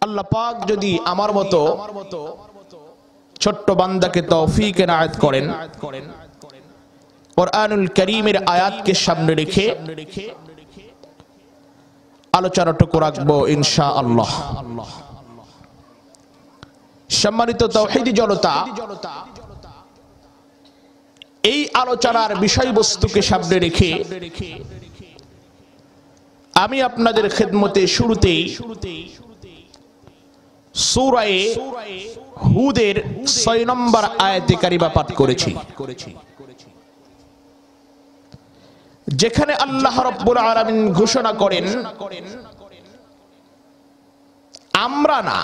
আল্লাহ পাক যদি আমার মতো ছোট্ট বান্দাকে তৌফিক এনায়েত করেন, কুরআনুল কারীমের আয়াতকে সামনে রেখে আলোচনাটুকু রাখবো ইনশাআল্লাহ। সম্মানিত তাওহীদি জনতা, এই আলোচনার বিষয়বস্তুকে সামনে রেখে আমি আপনাদের খেদমতে শুরুতেই সূরা হুদের 6 নম্বর আয়াতে কারিমা পাঠ করেছি, যেখানে আল্লাহ রাব্বুল আলামিন ঘোষণা করেন, আমরা না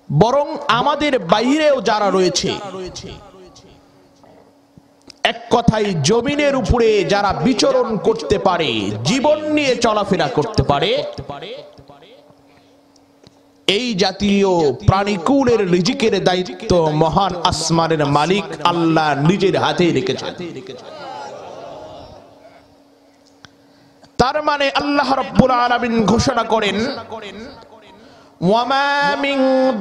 বরং আমাদের বাইরেও যারা রয়েছে, এক কথায় জমিনের উপরে যারা বিচরণ করতে পারে, জীবন নিয়ে চলাফেরা করতে পারে, এই জাতীয় প্রাণীকুলের রিজিকের দায়িত্ব মহান আসমানের মালিক আল্লাহ নিজের হাতে রেখেছেন। তার মানে আল্লাহ রাব্বুল আলামিন ঘোষণা করেন, ওয়ামা মিন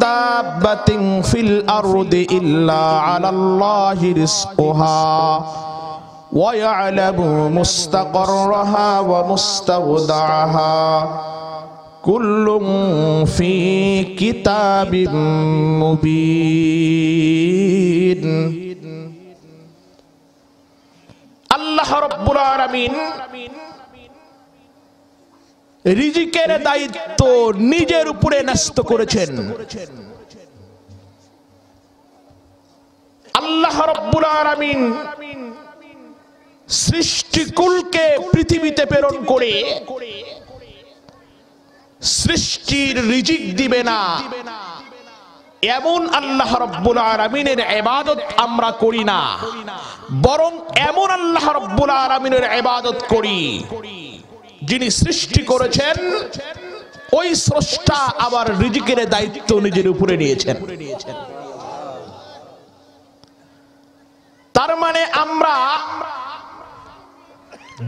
দাব্বাতিন ফিল আরদি ইল্লা আলাল্লাহি রিজকুহা ওয়া ইয়ালামু মুস্তাকাররাহা ওয়া মুস্তাওদাআহা কুল্লুম ফি কিতাবিম মুবিন। আল্লাহ রাব্বুল আলামিন রিজিকের দায়িত্ব নিজের উপরে ন্যস্ত করেছেন। আল্লাহ রাব্বুল আলামিন সৃষ্টিকুলকে পৃথিবীতে প্রেরণ করে সৃষ্টির রিজিক দিবে না এমন আল্লাহ রাব্বুল আলামিনের ইবাদত আমরা করি না, বরং এমন আল্লাহ রাব্বুল আলামিনের ইবাদত করি যিনি সৃষ্টি করেছেন, ওই স্রষ্টা আবার রিজিকের দায়িত্ব নিজের উপরে নিয়েছেন। তার মানে আমরা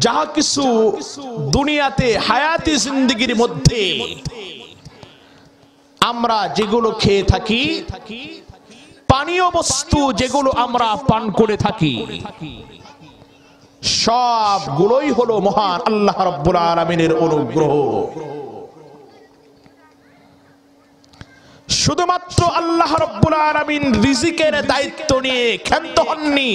যাহা কিছু দুনিয়াতে হায়াতি জিন্দেগির মধ্যে আমরা যেগুলো খেয়ে থাকি, পানীয় বস্তু যেগুলো আমরা পান করে থাকি, সবগুলোই হলো মহান আল্লাহ রাব্বুল আলামিনের অনুগ্রহ। শুধুমাত্র আল্লাহ রাব্বুল আলামিন রিজিকের দায়িত্ব নিয়ে ক্ষান্ত হননি।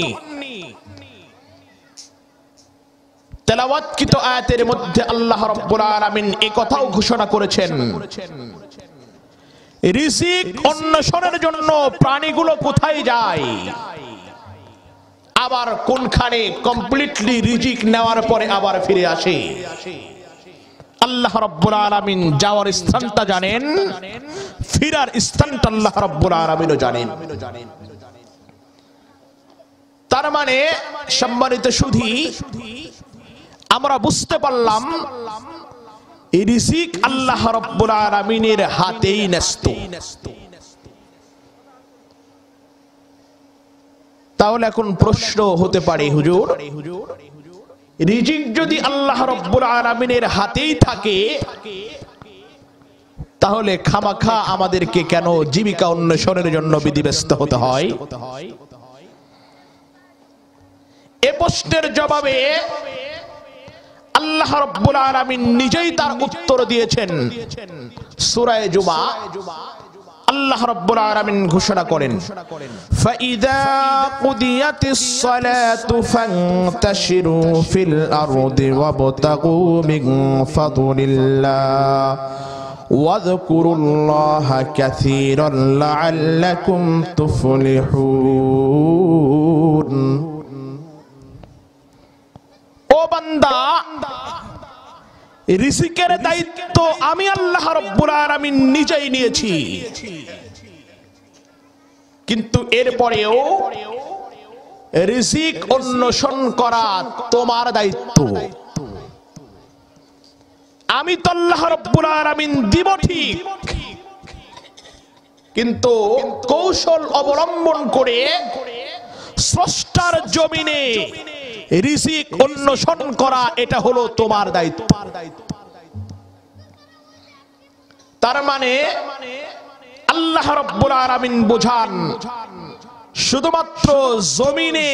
তেলাওয়াতকৃত আয়াতের মধ্যে আল্লাহ রাব্বুল আলামিন এই কথাও ঘোষণা করেছেন, রিজিক অন্বেষণের জন্য প্রাণীগুলো কোথায় যায়, আবার কোনখানে কমপ্লিটলি রিজিক নেওয়ার পরে আবার ফিরে আসে। আল্লাহ রাব্বুল আলামিন যাওয়ার স্থানটা জানেন, ফিরার স্থানটা আল্লাহ রাব্বুল আলামিনও জানেন। তার মানে সম্মানিত সুধী, আমরা বুঝতে পারলাম এই রিজিক আল্লাহ রাব্বুল আলামিনের হাতেই ন্যস্ত। তাহলে এখন প্রশ্ন হতে পারে, হুজুর, রিজিক যদি আল্লাহ রাব্বুল আলামিনের হাতেই থাকে, তাহলে খামাখা আমাদেরকে কেন জীবিকা অন্বেষণের জন্য বিধিব্যস্ত হতে হয়? এ প্রশ্নের জবাবে আল্লাহ রাব্বুল আলামিন নিজেই তার উত্তর দিয়েছেন। সূরা জুমা আল্লাহ রাব্বুল আলামিন ঘোষণা করেন, ফাইযা কুদিয়াতিস সালাতু ফান্তাশিরু ফিল আরদি ওয়াবতাগু মিন ফাদলিল্লাহ ওয়াযকুরুল্লাহা কাসীরান লাআল্লাকুম তুফলিহুন। ও বান্দা, রিজিকের দায়িত্ব আমি আল্লাহ রাব্বুল আলামিন নিজেই নিয়েছি, কিন্তু এরপরেও রিজিক অন্বেষণ করা তোমার দায়িত্ব। আমি তো আল্লাহ রাব্বুল আলামিন দিব ঠিক, কিন্তু কৌশল অবলম্বন করে স্রষ্টার জমিনে রিজিক অন্বেষণ করা এটা হলো তোমার দায়িত্ব। তার মানে আল্লাহ রাব্বুল আলামিন বোঝান শুধুমাত্র জমিনে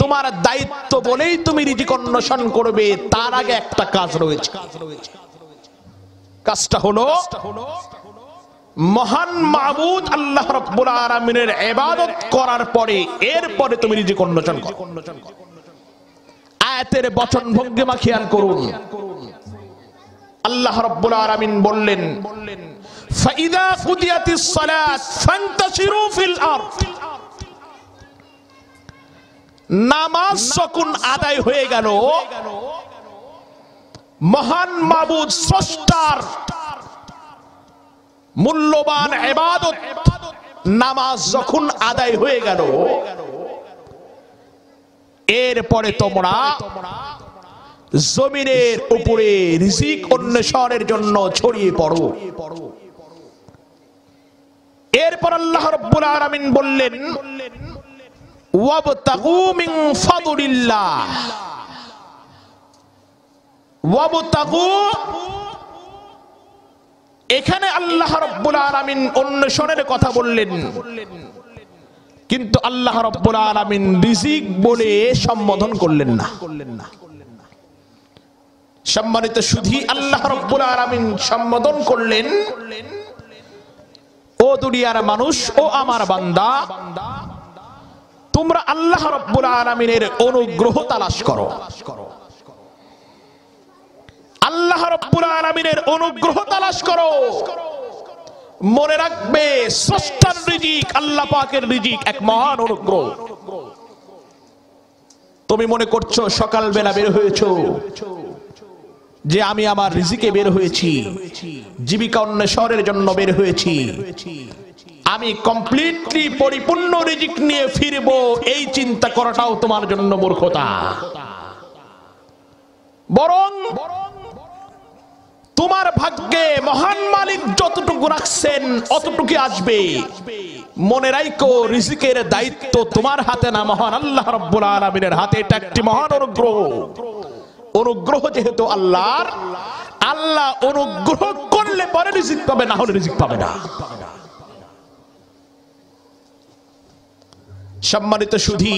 তোমার দায়িত্ব বলেই তুমি রিজিক অন্বেষণ করবে, তার আগে একটা কাজ রয়েছে। কাজটা হলো মহান মাবুদ আল্লাহ রাব্বুল আলামিনের ইবাদত করার পরে এরপরে তুমি রিজিক অন্বেষণ করো। আয়াতের বচন ভঙ্গিমা খেয়াল করুন। আল্লাহ রাব্বুল আলামিন বললেন ফাইদা কুদিয়াতিস সালাত ফান্তাশিরু ফিল আরদ, নামাজ যখন আদায় হয়ে গেল, মহান মাবুদ স্রষ্টার মূল্যবান ইবাদত নামাজ যখন আদায় হয়ে গেল, এরপরে তোমরা জমিনের উপরে রিজিক অন্বেষণের জন্য ছড়িয়ে পড়ো। এরপর আল্লাহ রাব্বুল আলামিন বললেন ওয়াবতাগু মিন ফাদলিল্লাহ, ওয়াবতাগু, এখানে আল্লাহ রাব্বুল আলামিন অন্বেষণের কথা বললেন, কিন্তু আল্লাহ রাব্বুল আলামিন রিজিক বলে সম্বোধন করলেন না। সম্মানিত সুধী, আল্লাহ রাব্বুল আলামিন সম্বোধন করলেন ও দুনিয়ার মানুষ, ও আমার বান্দা, তোমরা আল্লাহ রাব্বুল আলামিনের অনুগ্রহ তালাশ করো। আল্লাহ রাব্বুল আলামিনের অনুগ্রহ তালাশ করো। মনে রাখবে স্রষ্টার রিজিক, আল্লাহ পাকের রিজিক এক মহান অনুগ্রহ। তুমি মনে করছো সকালবেলা বের হয়েছো যে আমি আমার রিজিকে বের হয়েছি, জীবিকা অন্বেষণের জন্য বের হয়েছি, আমি কমপ্লিটলি পরিপূর্ণ রিজিক নিয়ে ফিরবো, এই চিন্তা করাটাও তোমার জন্য মূর্খতা। বরং তোমার ভাগ্যে মহান মালিক যতটুকু রাখছেন অতটুকু আসবে। মনে রাখো রিজিকের দায়িত্ব তোমার হাতে না, মহান আল্লাহ রাব্বুল আলামিনের হাতে। এটা একটি মহান অনুগ্রহ। অনুগ্রহ যেহেতু আল্লাহর, আল্লাহ অনুগ্রহ করলে পরে রিজিক পাবে, না হলে রিজিক পাবে না। সম্মানিত সুধী,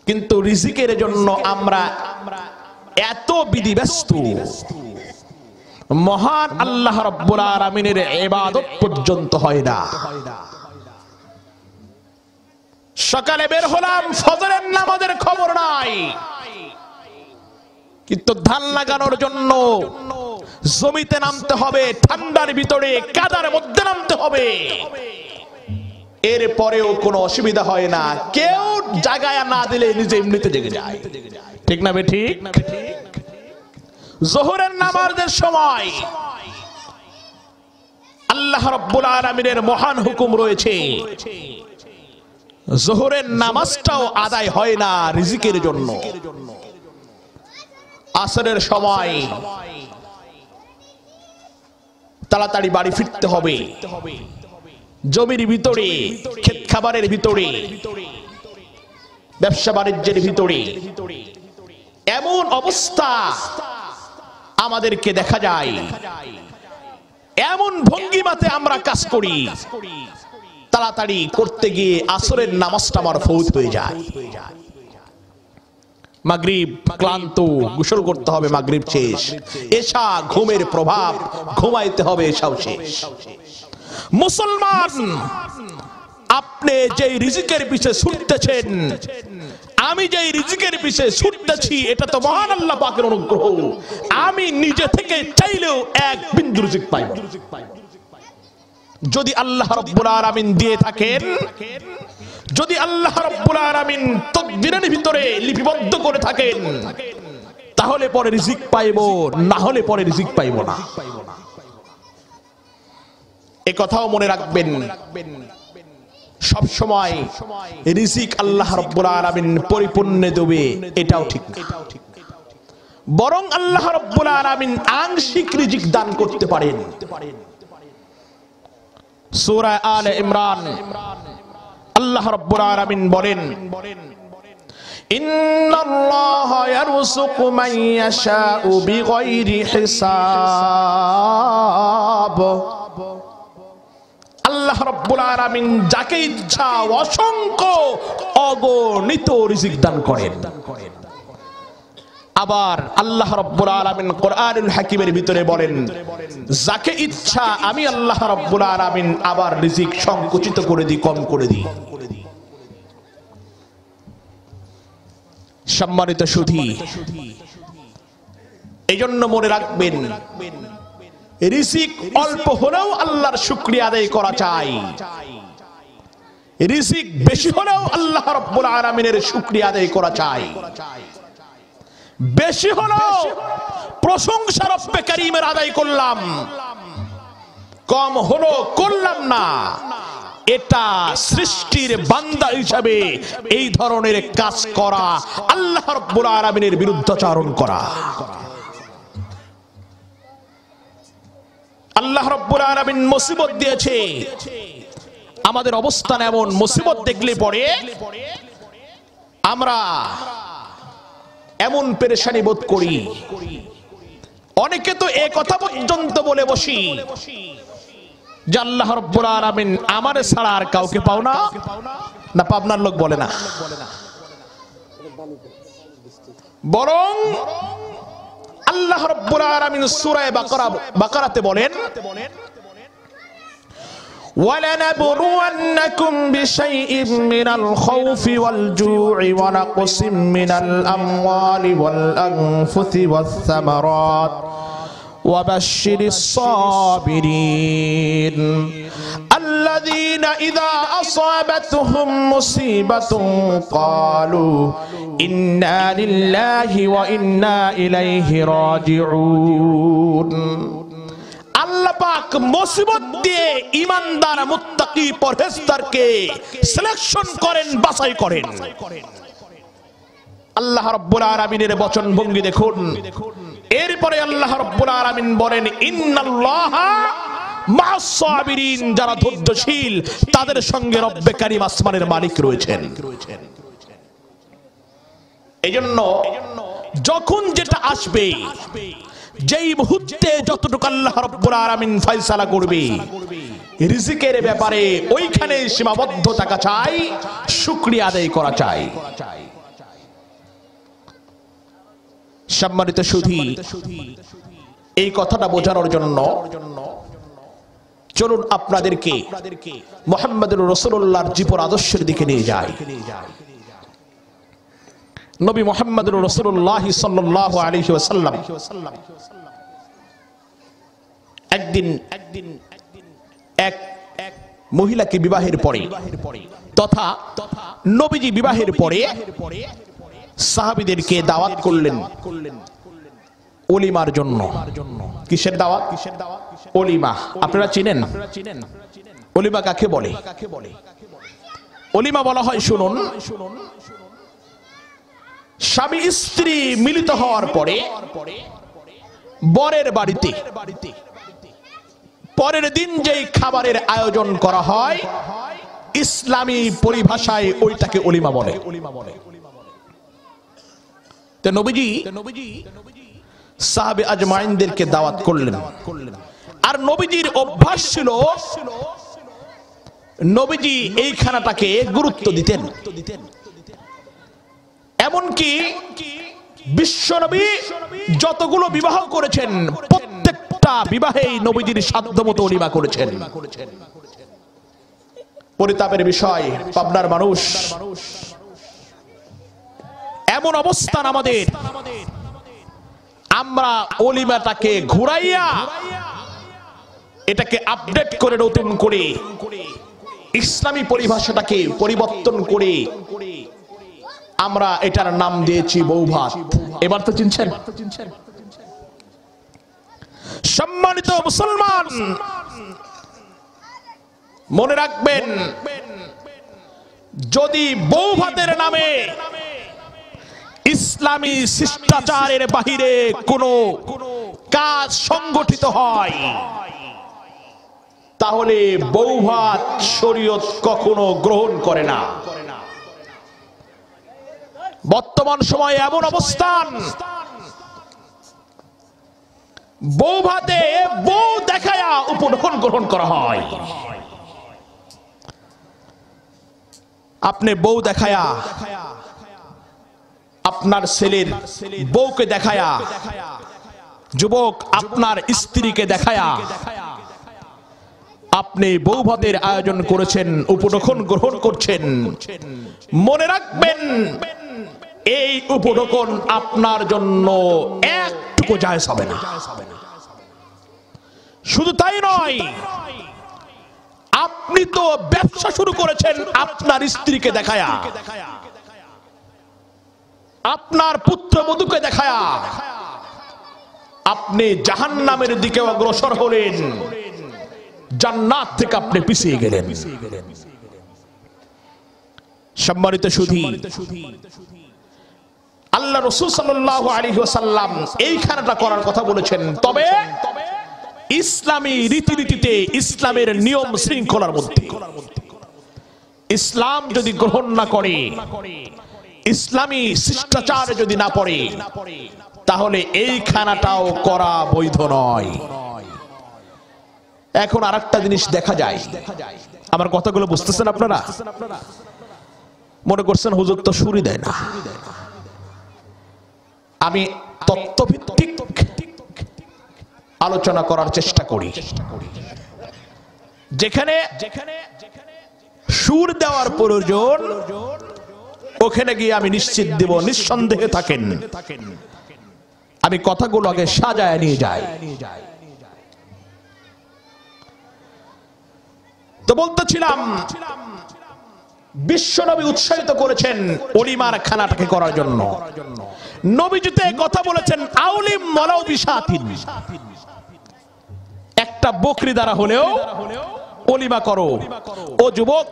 কিন্তু রিজিকের জন্য আমরা এত বিধিব্যস্ত, মহান আল্লাহ রাব্বুল আলামিনের ইবাদত পর্যন্ত হয় না। সকালে বের হলাম, ফজরের নামাজের খবর নাই, কিন্তু ধান লাগানোর জন্য জমিতে নামতে হবে, ঠান্ডার ভিতরে কাদার মধ্যে নামতে হবে। এরপরেও কোনো অসুবিধা হয় না, কেউ জাগায়া না দিলে নিজে এমনিতে জেগে যায়। ঠিক না বেঠিক? যোহরের নামাজের সময় আল্লাহ রাব্বুল আলামিনের মহান হুকুম রয়েছে, যোহরের নামাজটাও আদায় হয় না রিজিকের জন্য। আসরের সময় তাড়াতাড়ি বাড়ি ফিরতে হবে, জমির ভিতরে, ক্ষেত খাবারের ভিতরে, ব্যবসা বাণিজ্যের ভিতরে এমন অবস্থা আমাদেরকে দেখা যায়, এমন ভঙ্গিমাতে আমরা কাজ করি, তাড়াতাড়ি করতে গিয়ে আসরের নামাজটা আমার ফৌত হয়ে যায়। মাগরিব ক্লান্ত, গোসল করতে হবে, মাগরিব শেষ। এশা ঘুমের প্রভাব, ঘুমাইতে হবে, এশাও শেষ। মুসলমান, আপনি যেই রিজিকের পিছে ছুটতেছেন, আমি যেই রিজিকের পিছে ছুটতেছি, এটা তো মহান আল্লাহ পাকের অনুগ্রহ। আমি নিজে থেকে চাইলেও এক বিন্দু রিজিক পাই। যদি আল্লাহ রাব্বুল আলামিন দিয়ে থাকেন, যদি আল্লাহ রাব্বুল আলামিন তাকদীরের ভিতরে লিপিবদ্ধ করে থাকেন, তাহলে পরে রিজিক পাইবো, না হলে পরে রিজিক পাইবো না। এই কথাও মনে রাখবেন, সব সময় রিজিক আল্লাহ রাব্বুল আলামিন পরিপূর্ণ দেবে এটাও ঠিক না, বরং আল্লাহ রাব্বুল আলামিন আংশিক রিজিক দান করতে পারেন। সূরা আলে ইমরান আল্লাহ রাব্বুল আলামিন বলেন, ইন্নাল্লাহা ইয়ারযুকু মান ইয়াশাউ বিগাইরি হিসাব। আল্লাহ রাব্বুল আলামিন যাকে ইচ্ছা অসংখ্য অগণিত রিজিক দান করেন। আবার আল্লাহ রাব্বুল আলামিন কোরআনুল হাকিমের ভিতরে বলেন, যাকে ইচ্ছা আমি আল্লাহ রাব্বুল আলামিন আবার রিজিক সংকুচিত করে দিই, কম করে দিই। সম্মানিত সুধী, এইজন্য মনে রাখবেন, রিজিক অল্প হলেও আল্লাহর শুকরিয়া আদায় করা চাই, রিজিক বেশি হলেও আল্লাহ রাব্বুল আলামিনের শুকরিয়া আদায় করা চাই। বেশি হলেও প্রশংসা রব্বে কারীমের আদায় করলাম, কম হলো করলাম না, এটা সৃষ্টির বান্দা হিসাবে এই ধরনের কাজ করা আল্লাহ রাব্বুল আলামিনের বিরুদ্ধাচরণ করা। আল্লাহ রাব্বুল আলামিন মুসিবত দিয়েছে, আমাদের অবস্থান এমন, মুসিবত দেখলে পরে আমরা এমন পেরেশানি বোধ করি, অনেকে তো এই কথা পর্যন্ত বলে বসি যে আল্লাহ রাব্বুল আলামিন আমারে ছাড়া আর কাউকে পাও না, না পাবনার লোক বলে না, বরং আল্লাহ রাব্বুল আলামিন সূরা বাকারাতে বলেন, وَلَنَبْلُوَنَّكُمْ بِشَيْءٍ مِّنَ الْخَوْفِ وَالْجُوعِ وَنَقْصٍ مِّنَ الْأَمْوَالِ وَالْأَنفُسِ وَالثَّمَرَاتِ وَبَشِّرِ الصَّابِرِينَ الَّذِينَ إِذَا أَصَابَتْهُمْ مُصِيبَةٌ قَالُوا إِنَّا لِلَّهِ وَإِنَّا إِلَيْهِ راجعون। আল্লাহ পাক মুসিবত দিয়ে ঈমানদার মুত্তাকি পরহেজগারকে সিলেকশন করেন, বাছাই করেন। আল্লাহ রাব্বুল আলামিনের বচন ভঙ্গি দেখুন। এরপরে আল্লাহ রাব্বুল আলামিন বলেন, ইন্নাল্লাহা মা'আস সাবিরিন, যারা ধৈর্যশীল তাদের সঙ্গে রব্বে কারীম আসমানের মালিক রয়েছেন। এইজন্য যখন যেটা আসবে, যেই মুহূর্তে যতটুকু আল্লাহ রাব্বুল আলামিন ফয়সালা করবে রিজিকের ব্যাপারে, ওইখানে সীমাবদ্ধ থাকা চাই, শুকরিয়া আদায় করা চাই। সম্মানিত সুধী, এই কথাটা বোঝানোর জন্য চলুন আপনাদেরকে মুহাম্মদুর রাসূলুল্লাহর জীবন আদর্শের দিকে নিয়ে যাই। নবী মুহাম্মদুর রাসূলুল্লাহ সাল্লাল্লাহু আলাইহি ওয়াসাল্লাম একদিন এক মহিলাকে বিবাহের পরে তথা নবীজি বিবাহের পরে সাহাবীদেরকে দাওয়াত করলেন ওলিমার জন্য। কিসের দাওয়াত? ওলিমা। আপনারা চিনেন ওলিমা কাকে বলে? ওলিমা বলা হয়, শুনুন, স্বামী স্ত্রী মিলিত হওয়ার পরে বরের বাড়িতে পরের দিন যেই খাবারের আয়োজন করা হয়, ইসলামী পরিভাষায় ওইটাকে ওলিমা বলে। তো নবীজি সাহাবে আজমাইনদেরকে দাওয়াত করলেন। আর নবীজির অভ্যাস ছিল, নবীজি এই খানাটাকে গুরুত্ব দিতেন। এমনকি বিশ্বনবী যতগুলো বিবাহ করেছেন, প্রত্যেকটা বিবাহেই নবীজির সাধ্যমতো ওলিমা করেছেন। পরিতাপের বিষয়, পাবনার মানুষ, এমন অবস্থান আমাদের, আমরা ওলিমাটাকে ঘুরাইয়া এটাকে আপডেট করে, নতুন করে ইসলামী পরিভাষাটাকে পরিবর্তন করে আমরা এটার নাম দিয়েছি বৌভাত। এবার তো চিনছেন? সম্মানিত মুসলমান, মনে রাখবেন, যদি বৌভাতের নামে ইসলামী শিষ্টাচারের বাহিরে কোনো কাজ সংগঠিত হয়, তাহলে বৌভাত শরীয়ত কখনো গ্রহণ করে না। বর্তমান সময়ে এমন অবস্থান, বৌভাতে বউ দেখায়া উপর গ্রহণ করা হয়। আপনি বউ দেখায়া, আপনার ছেলের বউকে দেখায়া, যুবক আপনার স্ত্রীকে দেখায়া আপনি বউ ভাতের আয়োজন করেছেন, উপঢৌকন গ্রহণ করছেন। মনে রাখবেন এই উপঢৌকন আপনার জন্য একটুকু জায়েজ হবে না। শুধু তাই নয়, আপনি তো ব্যবসা শুরু করেছেন আপনার স্ত্রীকে দেখায়া, আপনার পুত্রবধূকে দেখায়া। আপনি জাহান্নামের দিকে অগ্রসর হলেন, জান্নাত থেকে আপনি পিছিয়ে গেলেন। সম্মানিত সুধী, আল্লাহ রাসূল সাল্লাল্লাহু আলাইহি ওয়াসাল্লাম এই খানাটা করার কথা বলেছেন, তবে ইসলামী রীতিনীতিতে, ইসলামের নিয়ম শৃঙ্খলার মধ্যে। ইসলাম যদি গ্রহণ না করে, ইসলামী শিষ্টাচার যদি না পড়ে, তাহলে এই খানাটাও করা বৈধ নয়। এখন আরেকটা জিনিস দেখা যায়, আমার কথাগুলো বুঝতেছেন আপনারা? মনে করছেন হুজুর তো সুরি দেয় না। আমি তত্ত্বভিত্তিক আলোচনা করার চেষ্টা করি। যেখানে সুর দেওয়ার প্রয়োজন, ওখানে গিয়ে আমি নিশ্চিত দেব, নিঃসন্দেহে থাকেন আমি কথাগুলো আগে সাজায় নিয়ে যাই। তো বলতেছিলাম, বিশ্বনবী উৎসাহিত করেছেন ওলিমার খানাটাকে করার জন্য। নবীজিতে কথা বলেছেন, আউলিম ওয়ালাউ বিশাতিন, একটা বকরি দ্বারা হলেও ওলিমা করো। ও যুবক,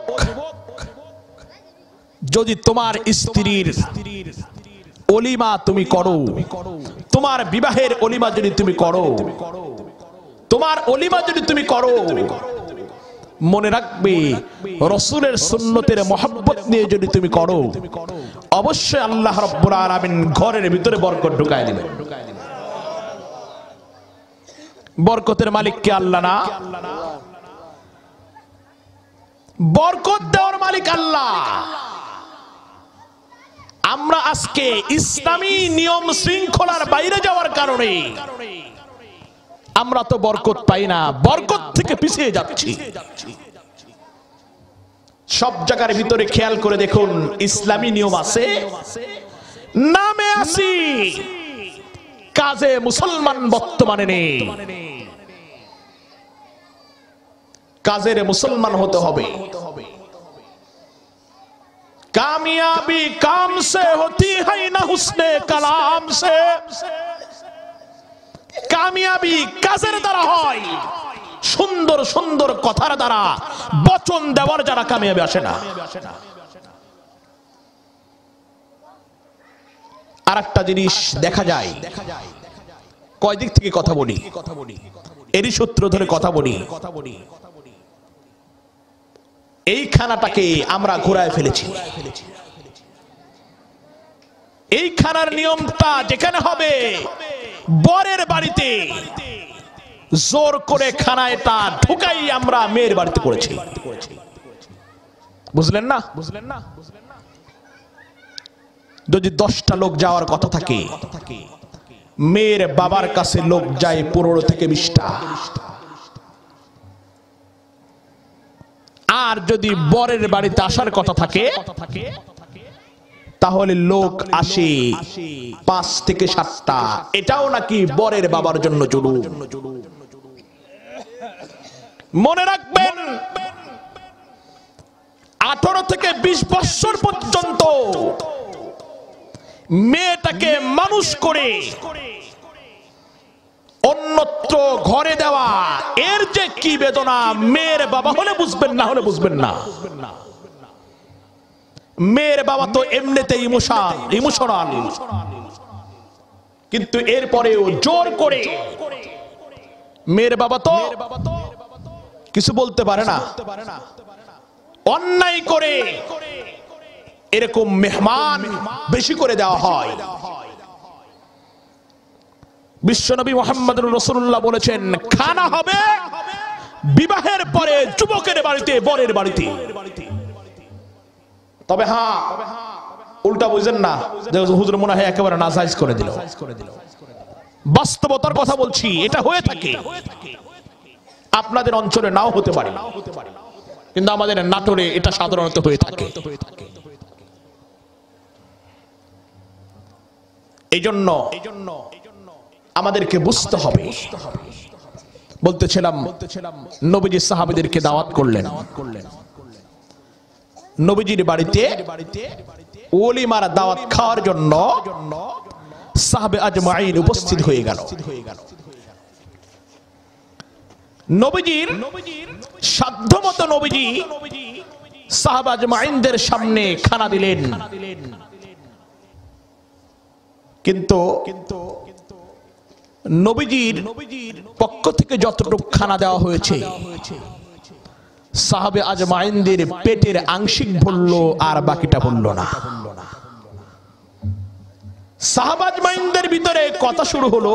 যদি তোমার স্ত্রীর ওলিমা তুমি করো, তোমার বিবাহের ওলিমা যদি তুমি করো, তোমার ওলিমা যদি তুমি করো, মনে রাখবে রাসূলের সুন্নতের মহব্বত নিয়ে যদি তুমি করো, অবশ্যই আল্লাহ রাব্বুল আলামিন ঘরের ভিতরে বরকত ঢুকায় দিবেন। বরকতের মালিক কে? আল্লাহ না? বরকত দেওয়ার মালিক আল্লাহ। আমরা আজকে ইসলামী নিয়ম শৃঙ্খলার বাইরে যাওয়ার কারণে আমরা তো বরকত পাই না, বরকত থেকে পিছিয়ে যাচ্ছি। সব জায়গার ভিতরে খেয়াল করে দেখুন, ইসলামী নিয়ম আছে, নামে আসি, কাজে মুসলমান বর্তমানে নেই। কাজের মুসলমান হতে হবে। कामयाबी काम से होती है ना हुस्ने कलाम से। कामयाबी কাজের দ্বারা হয়, সুন্দর সুন্দর কথার দ্বারা, বচন দেওয়ার যারা কামিয়াবি আসে না। আরেকটা জিনিস দেখা যায়, কয় দিক থেকে কথা বলি, এরই সূত্র ধরে কথা বলি। এই খানাটাকে আমরা ঘোরায় ফেলেছি। এই খানার নিয়মটা যেখানে হবে বরের বাড়িতে, জোর করে খানা এটা ঢুকাই আমরা মেয়ের বাড়িতে করেছি। বুঝলেন না? যদি 10টা লোক যাওয়ার কথা থাকে, মেয়ের বাবার কাছে লোক যায় 15 থেকে 20টা। আর যদি বরের বাড়িতে আসার কথা থাকে, তাহলে লোক আসে 5 থেকে 7টা। এটাও নাকি বরের বাবার জন্য জরুরি। মনে রাখবেন, 18 থেকে 20 বছর পর্যন্ত মেয়েটাকে মানুষ করে অন্যত্র ঘরে দেওয়া, এর যে কি বেদনা, মেয়ের বাবা হলে বুঝবেন, না হলে বুঝবেন না। মেয়ের বাবা তো এমনিতে ইমোশনাল, কিন্তু এরপরেও জোর করে মেয়ের বাবা তো কিছু বলতে পারে না। অন্যায় করে এরকম মেহমান বেশি করে দেওয়া হয়। বিশ্বনবী মুহাম্মদুর রাসূলুল্লাহ বলেছেন, খানা হবে বিবাহের পরে যুবকের বাড়িতে, বরের বাড়িতে। তবে হ্যাঁ, উল্টা বুঝেন না যে হুজুর মনে হয় একেবারে নাজায়েজ করে দিল। বাস্তবতার কথা বলছি, এটা হয়ে থাকে। আপনাদের অঞ্চলে নাও হতে পারে, কিন্তু আমাদের নাটোরে এটা সাধারণত হয়ে থাকে। এই জন্য আমাদেরকে বুঝতে হবে। বলতেছিলাম নবীজি সাহাবীদেরকে দাওয়াত করলেন। নবীজির বাড়িতে ওলিমার দাওয়াত খাওয়ার জন্য সাহাবে আজমাইন উপস্থিত হয়ে গেল। নবীজির সাধ্যমতো নবীজি সাহাবা আজমাইনদের সামনে খানা দিলেন, কিন্তু নবীজির পক্ষ থেকে যতটুকু খানা দেওয়া হয়েছে সাহাবে আজমাইনদের পেটের আংশিক ভরল, আর বাকিটা ভরল না। সাহাবা আজমাইনদের ভিতরে কথা শুরু হলো,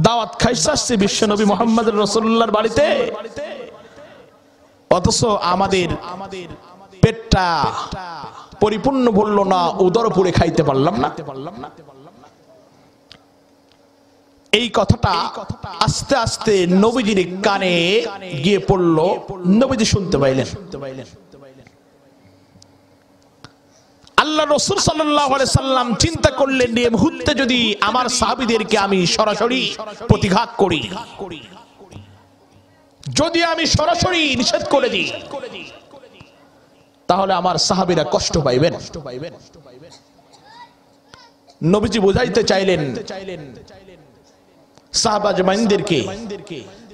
দাওয়াত খাইতে আসছে বিশ্বনবী মুহাম্মদ রাসূলুল্লাহর বাড়িতে, অথচ আমাদের পেটটা পরিপূর্ণ ভরল না, উদর পুরে খাইতে পারলাম না। এই কথাটা আস্তে আস্তে নবীজির কানে গিয়ে পড়ল, নবীজি শুনতে পাইলেন। আল্লাহ রাসূল সাল্লাল্লাহু আলাইহি সাল্লাম চিন্তা করলেন, এই মুহূর্তে যদি আমার সাহাবীদেরকে আমি সরাসরি প্রতিঘাত করি, যদি আমি সরাসরি নিষেধ করে দিই, তাহলে আমার সাহাবীরা কষ্ট পাইবেন। নবীজি বুঝাইতে চাইলেন সাহাবা আজমাইনদেরকে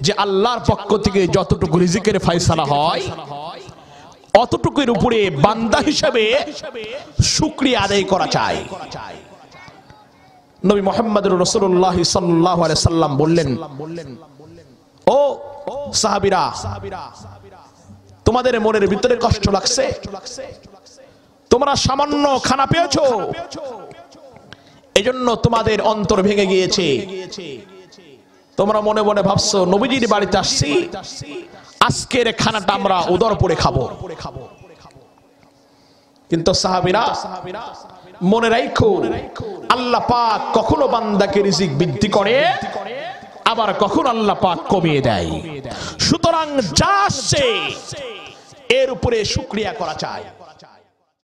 যে আল্লাহর পক্ষ থেকে যতটুকু রিজিকের ফয়সালা হয় অতটুকুর উপরে বান্দা হিসেবে শুকরিয়া আদায় করা চাই। নবী মুহাম্মদুর রাসূলুল্লাহ সাল্লাল্লাহু আলাইহি সাল্লাম বললেন, ও সাহাবীরা, তোমাদের মনের ভিতরে কষ্ট লাগছে, তোমরা সামান্য খানা পেয়েছো, এজন্য তোমাদের অন্তর ভেঙে গিয়েছে। তোমরা মনে মনে ভাবছো নবীজির বাড়িতে আসছি, আজকের খানাটা আমরা উদর পড়ে খাবো। কিন্তু সাহাবীরা মনে রাখো, আল্লাহ পাক কখনো বান্দাকে রিজিক বৃদ্ধি করে, আবার কখনো আল্লাহ পাক কমিয়ে দেয়। সুতরাং যা আসছে এর উপরে শুকরিয়া করা চাই।